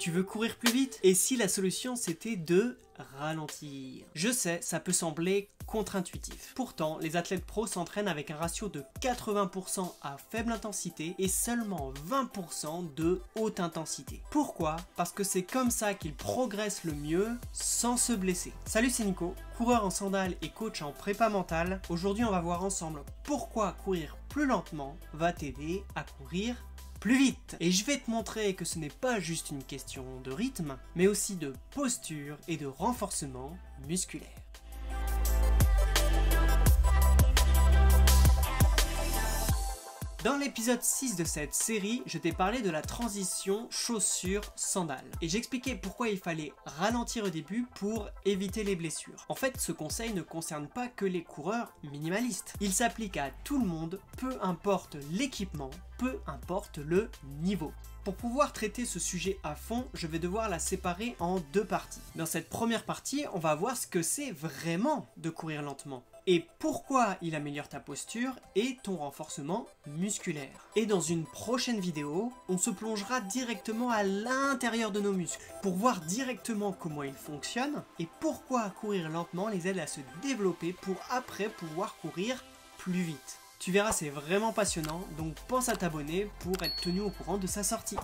Tu veux courir plus vite? Et si la solution c'était de ralentir? Je sais, ça peut sembler contre-intuitif. Pourtant, les athlètes pros s'entraînent avec un ratio de 80% à faible intensité et seulement 20% de haute intensité. Pourquoi? Parce que c'est comme ça qu'ils progressent le mieux sans se blesser. Salut, c'est Nico, coureur en sandales et coach en prépa mentale. Aujourd'hui, on va voir ensemble pourquoi courir plus lentement va t'aider à courir plus vite. Et je vais te montrer que ce n'est pas juste une question de rythme, mais aussi de posture et de renforcement musculaire. Dans l'épisode 6 de cette série, je t'ai parlé de la transition chaussures-sandales. Et j'expliquais pourquoi il fallait ralentir au début pour éviter les blessures. En fait, ce conseil ne concerne pas que les coureurs minimalistes. Il s'applique à tout le monde, peu importe l'équipement, peu importe le niveau. Pour pouvoir traiter ce sujet à fond, je vais devoir la séparer en deux parties. Dans cette première partie, on va voir ce que c'est vraiment de courir lentement et pourquoi il améliore ta posture et ton renforcement musculaire. Et dans une prochaine vidéo, on se plongera directement à l'intérieur de nos muscles pour voir directement comment ils fonctionnent et pourquoi courir lentement les aide à se développer pour après pouvoir courir plus vite. Tu verras, c'est vraiment passionnant, donc pense à t'abonner pour être tenu au courant de sa sortie.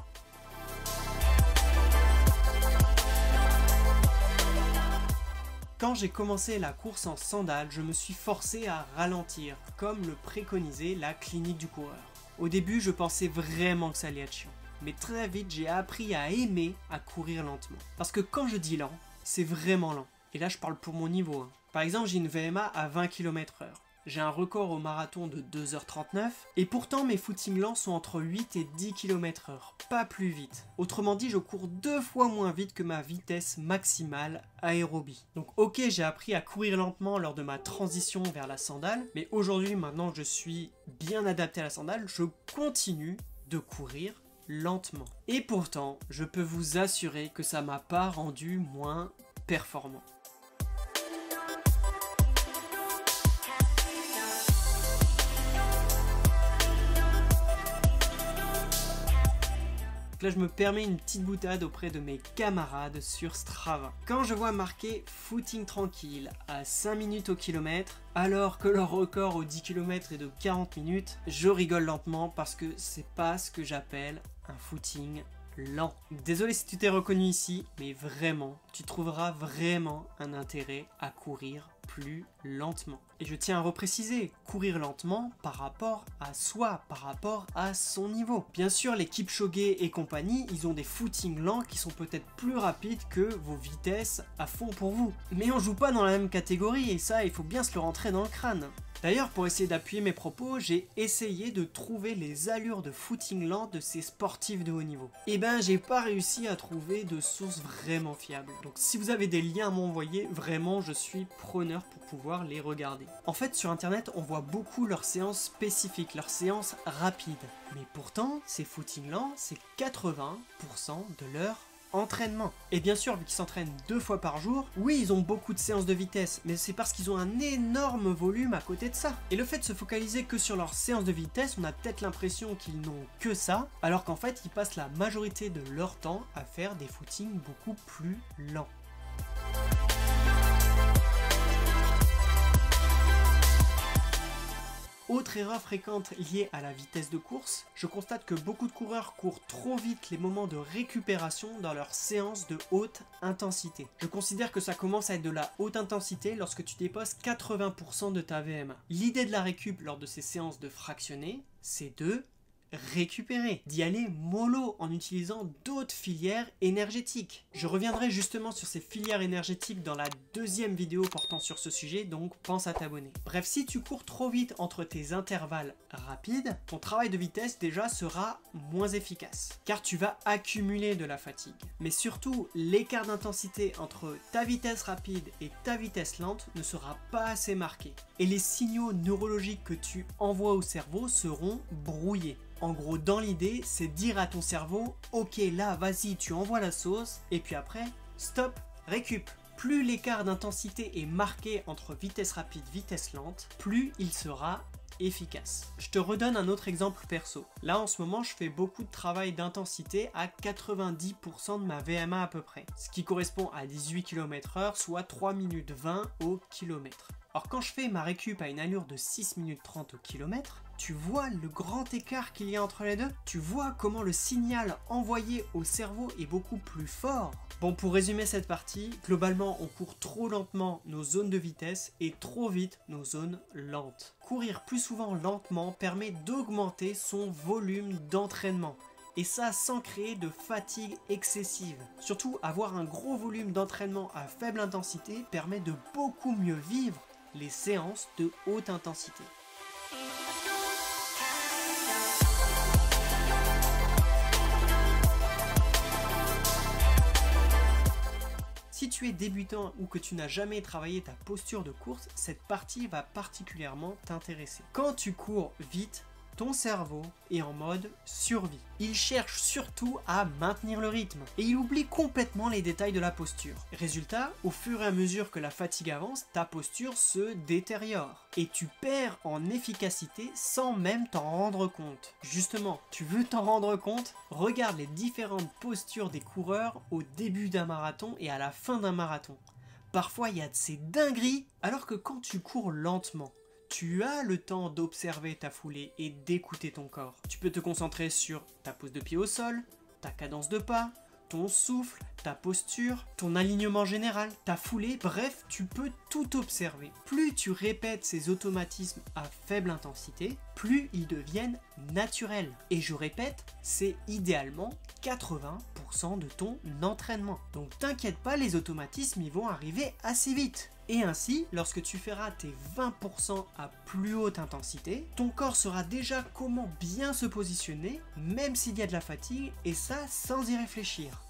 Quand j'ai commencé la course en sandales, je me suis forcé à ralentir, comme le préconisait la clinique du coureur. Au début, je pensais vraiment que ça allait être chiant, mais très vite, j'ai appris à aimer à courir lentement. Parce que quand je dis lent, c'est vraiment lent. Et là, je parle pour mon niveau. Par exemple, j'ai une VMA à 20 km/h. J'ai un record au marathon de 2h39 et pourtant mes footings lents sont entre 8 et 10 km/h, pas plus vite. Autrement dit, je cours 2 fois moins vite que ma vitesse maximale aérobie. Donc ok, j'ai appris à courir lentement lors de ma transition vers la sandale, mais aujourd'hui, maintenant je suis bien adapté à la sandale, je continue de courir lentement. Et pourtant, je peux vous assurer que ça m'a pas rendu moins performant. Là, je me permets une petite boutade auprès de mes camarades sur Strava. Quand je vois marqué footing tranquille à 5 minutes au kilomètre, alors que leur record au 10 km est de 40 minutes, je rigole lentement parce que c'est pas ce que j'appelle un footing lent. Désolé si tu t'es reconnu ici, mais vraiment, tu trouveras vraiment un intérêt à courir plus lentement. Et je tiens à repréciser, courir lentement par rapport à soi, par rapport à son niveau. Bien sûr, les Kipchoge et compagnie, ils ont des footings lents qui sont peut-être plus rapides que vos vitesses à fond pour vous. Mais on joue pas dans la même catégorie et ça, il faut bien se le rentrer dans le crâne. D'ailleurs, pour essayer d'appuyer mes propos, j'ai essayé de trouver les allures de footing lent de ces sportifs de haut niveau. Et ben, j'ai pas réussi à trouver de sources vraiment fiables. Donc si vous avez des liens à m'envoyer, vraiment, je suis preneur pour pouvoir les regarder. En fait, sur internet, on voit beaucoup leurs séances spécifiques, leurs séances rapides. Mais pourtant, ces footings lents, c'est 80% de leur entraînement. Et bien sûr, vu qu'ils s'entraînent 2 fois par jour, oui, ils ont beaucoup de séances de vitesse, mais c'est parce qu'ils ont un énorme volume à côté de ça. Et le fait de se focaliser que sur leurs séances de vitesse, on a peut-être l'impression qu'ils n'ont que ça, alors qu'en fait, ils passent la majorité de leur temps à faire des footings beaucoup plus lents. Autre erreur fréquente liée à la vitesse de course, je constate que beaucoup de coureurs courent trop vite les moments de récupération dans leurs séances de haute intensité. Je considère que ça commence à être de la haute intensité lorsque tu dépasses 80% de ta VMA. L'idée de la récup lors de ces séances de fractionné, c'est de récupérer, d'y aller mollo en utilisant d'autres filières énergétiques. Je reviendrai justement sur ces filières énergétiques dans la deuxième vidéo portant sur ce sujet, donc pense à t'abonner. Bref, si tu cours trop vite entre tes intervalles rapides, ton travail de vitesse déjà sera moins efficace, car tu vas accumuler de la fatigue. Mais surtout, l'écart d'intensité entre ta vitesse rapide et ta vitesse lente ne sera pas assez marqué, et les signaux neurologiques que tu envoies au cerveau seront brouillés. En gros, dans l'idée, c'est dire à ton cerveau, ok, là, vas-y, tu envoies la sauce, et puis après, stop, récup. Plus l'écart d'intensité est marqué entre vitesse rapide et vitesse lente, plus il sera efficace. Je te redonne un autre exemple perso. Là en ce moment je fais beaucoup de travail d'intensité à 90% de ma VMA à peu près, ce qui correspond à 18 km/h, soit 3 minutes 20 au kilomètre. Alors quand je fais ma récup à une allure de 6 minutes 30 au kilomètre, tu vois le grand écart qu'il y a entre les deux? Tu vois comment le signal envoyé au cerveau est beaucoup plus fort? Bon, pour résumer cette partie, globalement on court trop lentement nos zones de vitesse et trop vite nos zones lentes. Courir plus souvent lentement permet d'augmenter son volume d'entraînement. Et ça sans créer de fatigue excessive. Surtout, avoir un gros volume d'entraînement à faible intensité permet de beaucoup mieux vivre les séances de haute intensité. Si tu es débutant ou que tu n'as jamais travaillé ta posture de course, cette partie va particulièrement t'intéresser. Quand tu cours vite, ton cerveau est en mode survie. Il cherche surtout à maintenir le rythme et il oublie complètement les détails de la posture. Résultat, au fur et à mesure que la fatigue avance, ta posture se détériore et tu perds en efficacité sans même t'en rendre compte. Justement, tu veux t'en rendre compte? Regarde les différentes postures des coureurs au début d'un marathon et à la fin d'un marathon. Parfois, il y a de ces dingueries, alors que quand tu cours lentement, tu as le temps d'observer ta foulée et d'écouter ton corps. Tu peux te concentrer sur ta pose de pied au sol, ta cadence de pas, ton souffle, ta posture, ton alignement général, ta foulée, bref, tu peux tout observer. Plus tu répètes ces automatismes à faible intensité, plus ils deviennent naturels. Et je répète, c'est idéalement 80% de ton entraînement. Donc t'inquiète pas, les automatismes, ils vont arriver assez vite. Et ainsi, lorsque tu feras tes 20% à plus haute intensité, ton corps saura déjà comment bien se positionner, même s'il y a de la fatigue, et ça sans y réfléchir.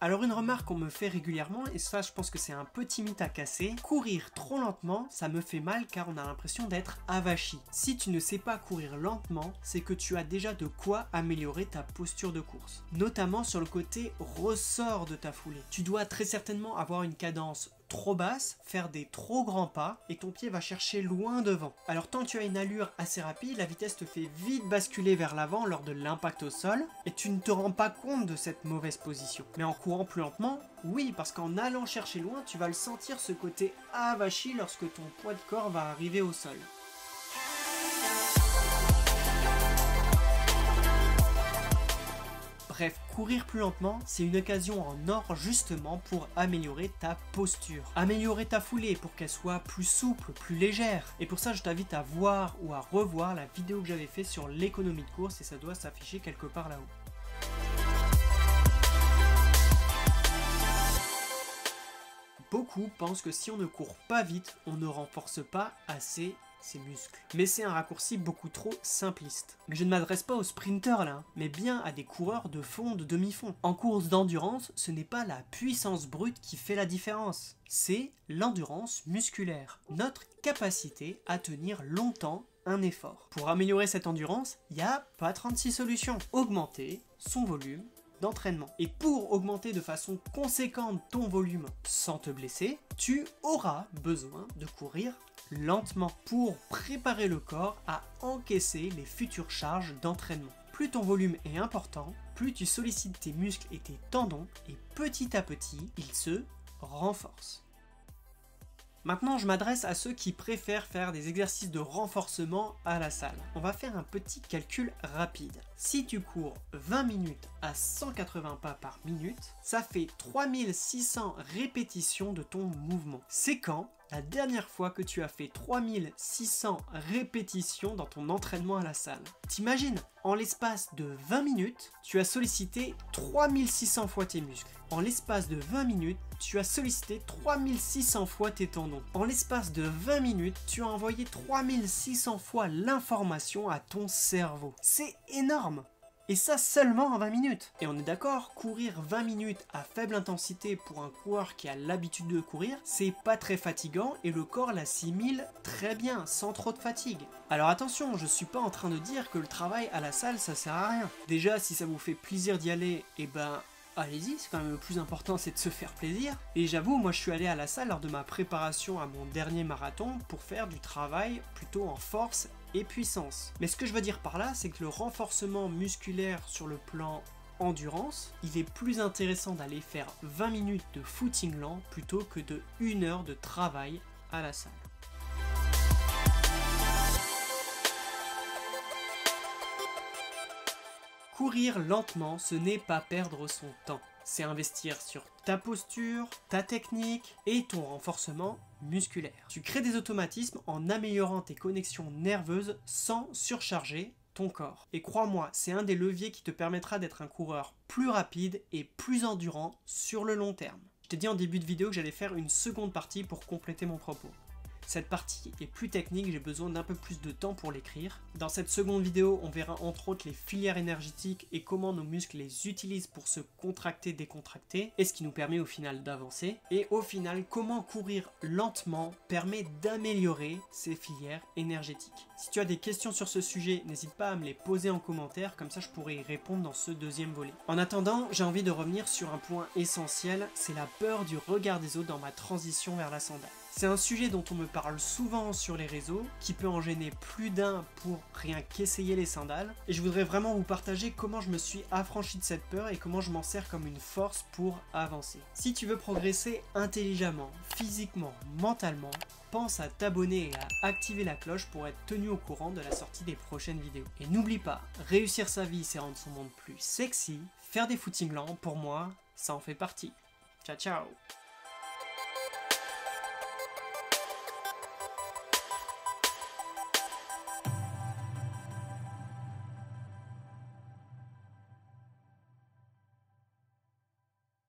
Alors une remarque qu'on me fait régulièrement, et ça je pense que c'est un petit mythe à casser, courir trop lentement ça me fait mal car on a l'impression d'être avachi. Si tu ne sais pas courir lentement, c'est que tu as déjà de quoi améliorer ta posture de course, notamment sur le côté ressort de ta foulée. Tu dois très certainement avoir une cadence trop basse, faire des trop grands pas et ton pied va chercher loin devant. Alors tant que tu as une allure assez rapide, la vitesse te fait vite basculer vers l'avant lors de l'impact au sol et tu ne te rends pas compte de cette mauvaise position. Mais en courant plus lentement, oui, parce qu'en allant chercher loin, tu vas le sentir, ce côté avachi lorsque ton poids de corps va arriver au sol. Bref, courir plus lentement, c'est une occasion en or justement pour améliorer ta posture. Améliorer ta foulée pour qu'elle soit plus souple, plus légère. Et pour ça, je t'invite à voir ou à revoir la vidéo que j'avais fait sur l'économie de course et ça doit s'afficher quelque part là-haut. Beaucoup pensent que si on ne court pas vite, on ne renforce pas assez ses muscles. Mais c'est un raccourci beaucoup trop simpliste. Mais je ne m'adresse pas aux sprinteurs là, mais bien à des coureurs de fond, de demi-fond. En course d'endurance, ce n'est pas la puissance brute qui fait la différence, c'est l'endurance musculaire, notre capacité à tenir longtemps un effort. Pour améliorer cette endurance, il n'y a pas 36 solutions. Augmenter son volume d'entraînement. Et pour augmenter de façon conséquente ton volume sans te blesser, tu auras besoin de courir lentement pour préparer le corps à encaisser les futures charges d'entraînement. Plus ton volume est important, plus tu sollicites tes muscles et tes tendons et petit à petit, ils se renforcent. Maintenant, je m'adresse à ceux qui préfèrent faire des exercices de renforcement à la salle. On va faire un petit calcul rapide. Si tu cours 20 minutes à 180 pas par minute, ça fait 3600 répétitions de ton mouvement. C'est quand la dernière fois que tu as fait 3600 répétitions dans ton entraînement à la salle? T'imagines, en l'espace de 20 minutes, tu as sollicité 3600 fois tes muscles. En l'espace de 20 minutes, tu as sollicité 3600 fois tes tendons. En l'espace de 20 minutes, tu as envoyé 3600 fois l'information à ton cerveau. C'est énorme! Et ça seulement en 20 minutes. Et on est d'accord, courir 20 minutes à faible intensité pour un coureur qui a l'habitude de courir, c'est pas très fatigant et le corps l'assimile très bien, sans trop de fatigue. Alors attention, je suis pas en train de dire que le travail à la salle ça sert à rien. Déjà, si ça vous fait plaisir d'y aller, et ben allez-y, c'est quand même le plus important, c'est de se faire plaisir. Et j'avoue, moi je suis allé à la salle lors de ma préparation à mon dernier marathon pour faire du travail plutôt en force et puissance. Mais ce que je veux dire par là, c'est que le renforcement musculaire sur le plan endurance, il est plus intéressant d'aller faire 20 minutes de footing lent plutôt que de 1 heure de travail à la salle. Courir lentement, ce n'est pas perdre son temps. C'est investir sur ta posture, ta technique et ton renforcement musculaire. Tu crées des automatismes en améliorant tes connexions nerveuses sans surcharger ton corps. Et crois-moi, c'est un des leviers qui te permettra d'être un coureur plus rapide et plus endurant sur le long terme. Je t'ai dit en début de vidéo que j'allais faire une seconde partie pour compléter mon propos. Cette partie est plus technique, j'ai besoin d'un peu plus de temps pour l'écrire. Dans cette seconde vidéo, on verra entre autres les filières énergétiques et comment nos muscles les utilisent pour se contracter, décontracter, et ce qui nous permet au final d'avancer. Et au final, comment courir lentement permet d'améliorer ces filières énergétiques. Si tu as des questions sur ce sujet, n'hésite pas à me les poser en commentaire, comme ça je pourrai y répondre dans ce deuxième volet. En attendant, j'ai envie de revenir sur un point essentiel, c'est la peur du regard des autres dans ma transition vers la sandale. C'est un sujet dont on me parle souvent sur les réseaux, qui peut en gêner plus d'un pour rien qu'essayer les sandales, et je voudrais vraiment vous partager comment je me suis affranchi de cette peur et comment je m'en sers comme une force pour avancer. Si tu veux progresser intelligemment, physiquement, mentalement, pense à t'abonner et à activer la cloche pour être tenu au courant de la sortie des prochaines vidéos. Et n'oublie pas, réussir sa vie c'est rendre son monde plus sexy, faire des footings lents, pour moi, ça en fait partie. Ciao ciao!